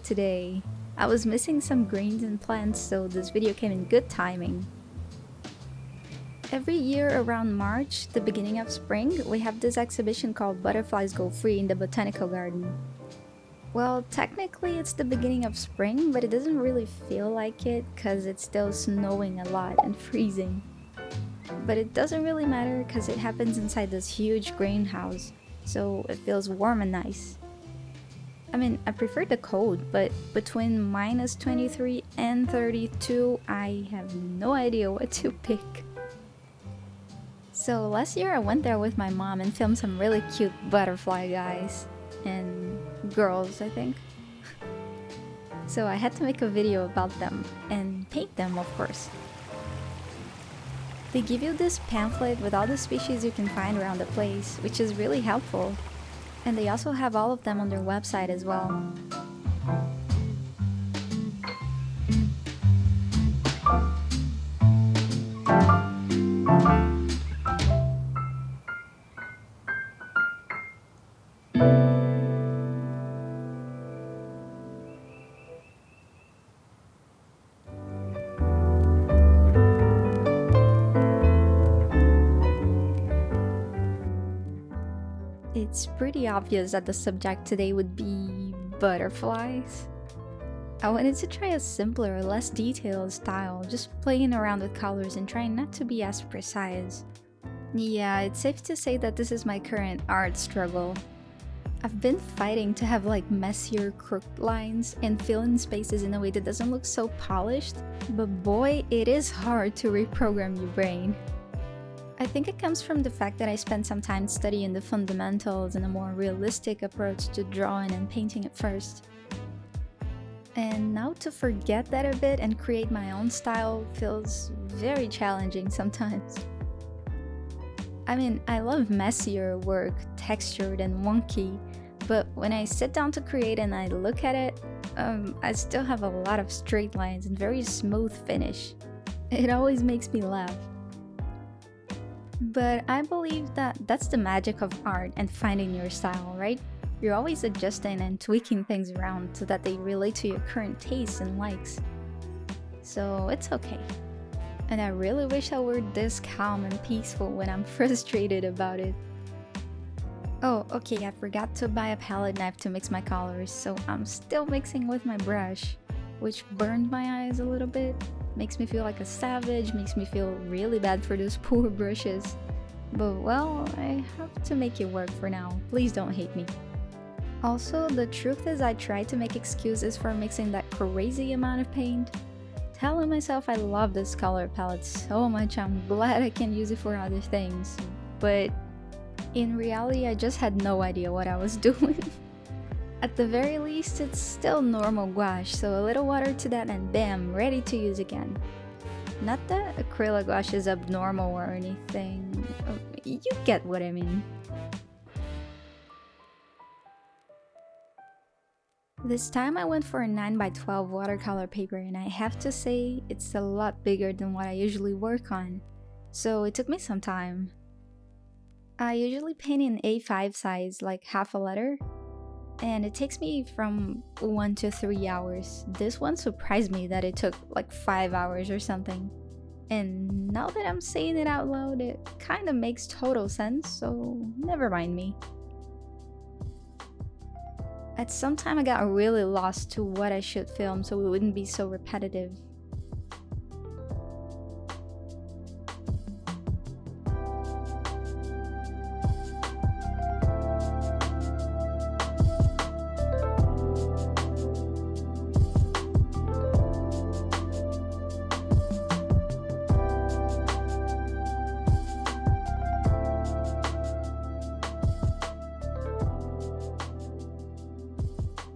today. I was missing some greens and plants, so this video came in good timing. Every year around March, the beginning of spring, we have this exhibition called Butterflies Go Free in the Botanical Garden. Well, technically it's the beginning of spring, but it doesn't really feel like it because it's still snowing a lot and freezing. But it doesn't really matter because it happens inside this huge greenhouse, so it feels warm and nice. I mean, I prefer the cold, but between -23 and 32, I have no idea what to pick. So last year I went there with my mom and filmed some really cute butterfly guys and girls, I think. So I had to make a video about them and paint them, of course. They give you this pamphlet with all the species you can find around the place, which is really helpful. And they also have all of them on their website as well. It's pretty obvious that the subject today would be butterflies. I wanted to try a simpler, less detailed style, just playing around with colors and trying not to be as precise. Yeah, it's safe to say that this is my current art struggle. I've been fighting to have like messier crooked lines and fill in spaces in a way that doesn't look so polished, but boy, it is hard to reprogram your brain. I think it comes from the fact that I spent some time studying the fundamentals and a more realistic approach to drawing and painting at first. And now to forget that a bit and create my own style feels very challenging sometimes. I mean, I love messier work, textured and wonky, but when I sit down to create and I look at it, I still have a lot of straight lines and very smooth finish. It always makes me laugh. But I believe that that's the magic of art and finding your style, right? You're always adjusting and tweaking things around so that they relate to your current tastes and likes. So it's okay. And I really wish I were this calm and peaceful when I'm frustrated about it. Oh, okay, I forgot to buy a palette knife to mix my colors, so I'm still mixing with my brush, which burned my eyes a little bit. Makes me feel like a savage, makes me feel really bad for those poor brushes. But well, I have to make it work for now. Please don't hate me. Also, the truth is I try to make excuses for mixing that crazy amount of paint. Telling myself I love this color palette so much, I'm glad I can use it for other things. But in reality, I just had no idea what I was doing. At the very least, it's still normal gouache, so a little water to that and bam, ready to use again. Not that acrylic gouache is abnormal or anything. You get what I mean. This time I went for a 9x12 watercolor paper and I have to say it's a lot bigger than what I usually work on, so it took me some time. I usually paint in A5 size, like half a letter, and it takes me from 1 to 3 hours. This one surprised me that it took like 5 hours or something. And now that I'm saying it out loud, it kind of makes total sense, so never mind me. At some time I got really lost to what I should film so it wouldn't be so repetitive.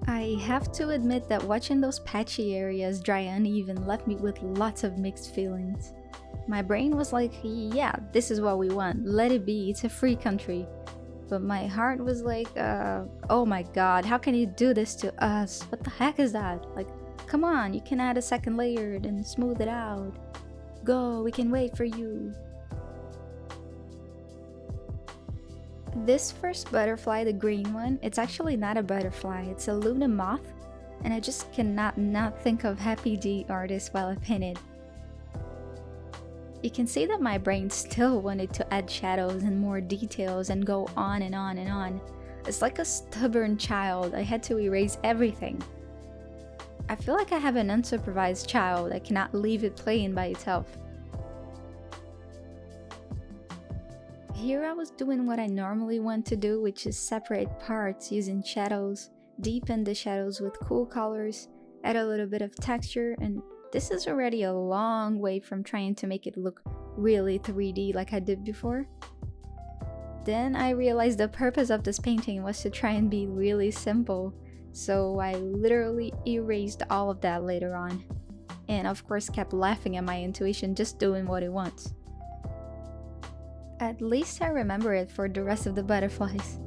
I have to admit that watching those patchy areas dry uneven left me with lots of mixed feelings. My brain was like, yeah, this is what we want, let it be, it's a free country. But my heart was like, oh my god, how can you do this to us? What the heck is that? Like, come on, you can add a second layer and smooth it out. Go, we can wait for you. This first butterfly, the green one, it's actually not a butterfly, it's a Luna moth. and I just cannot not think of Happy D artist while I painted. You can see that my brain still wanted to add shadows and more details and go on and on and on. It's like a stubborn child, I had to erase everything. I feel like I have an unsupervised child, I cannot leave it playing by itself. Here I was doing what I normally want to do, which is separate parts using shadows, deepen the shadows with cool colors, add a little bit of texture, and this is already a long way from trying to make it look really 3D like I did before. Then I realized the purpose of this painting was to try and be really simple, so I literally erased all of that later on. And of course kept laughing at my intuition just doing what it wants. At least I remember it for the rest of the butterflies.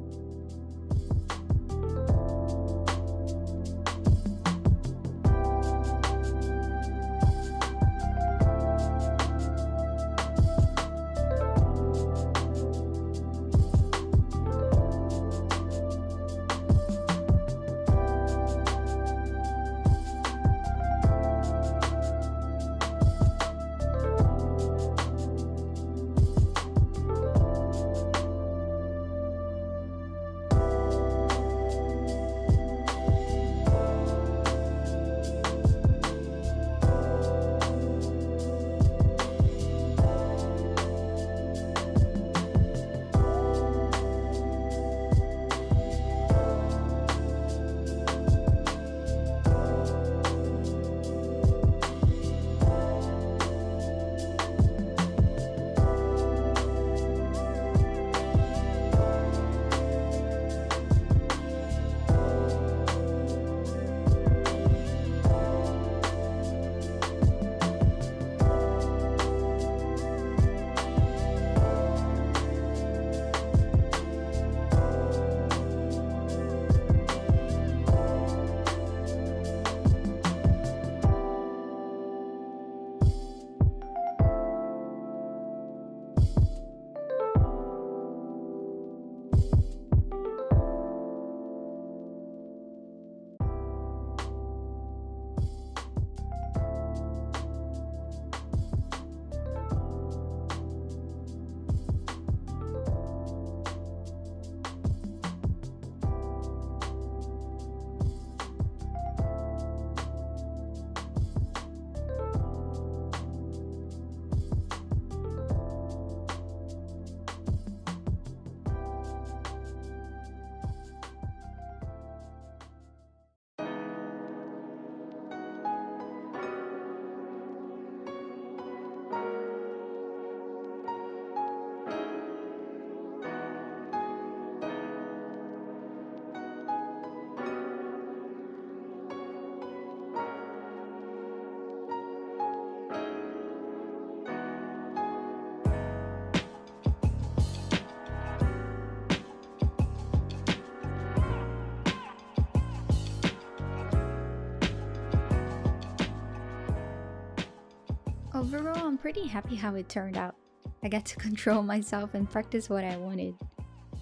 Overall, I'm pretty happy how it turned out. I got to control myself and practice what I wanted.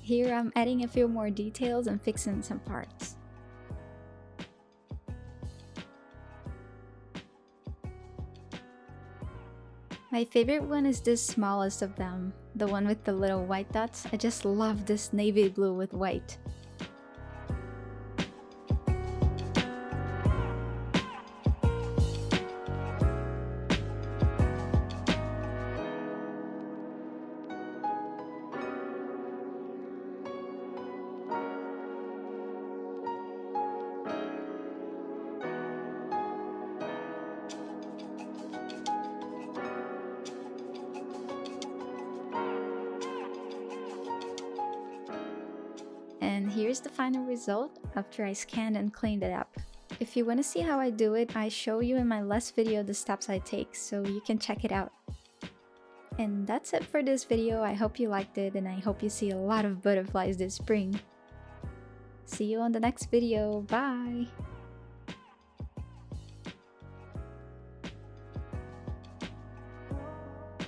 Here I'm adding a few more details and fixing some parts. My favorite one is this smallest of them, the one with the little white dots. I just love this navy blue with white. And here's the final result after I scanned and cleaned it up. If you want to see how I do it, I show you in my last video the steps I take, so you can check it out. And that's it for this video. I hope you liked it and I hope you see a lot of butterflies this spring. See you on the next video. Bye!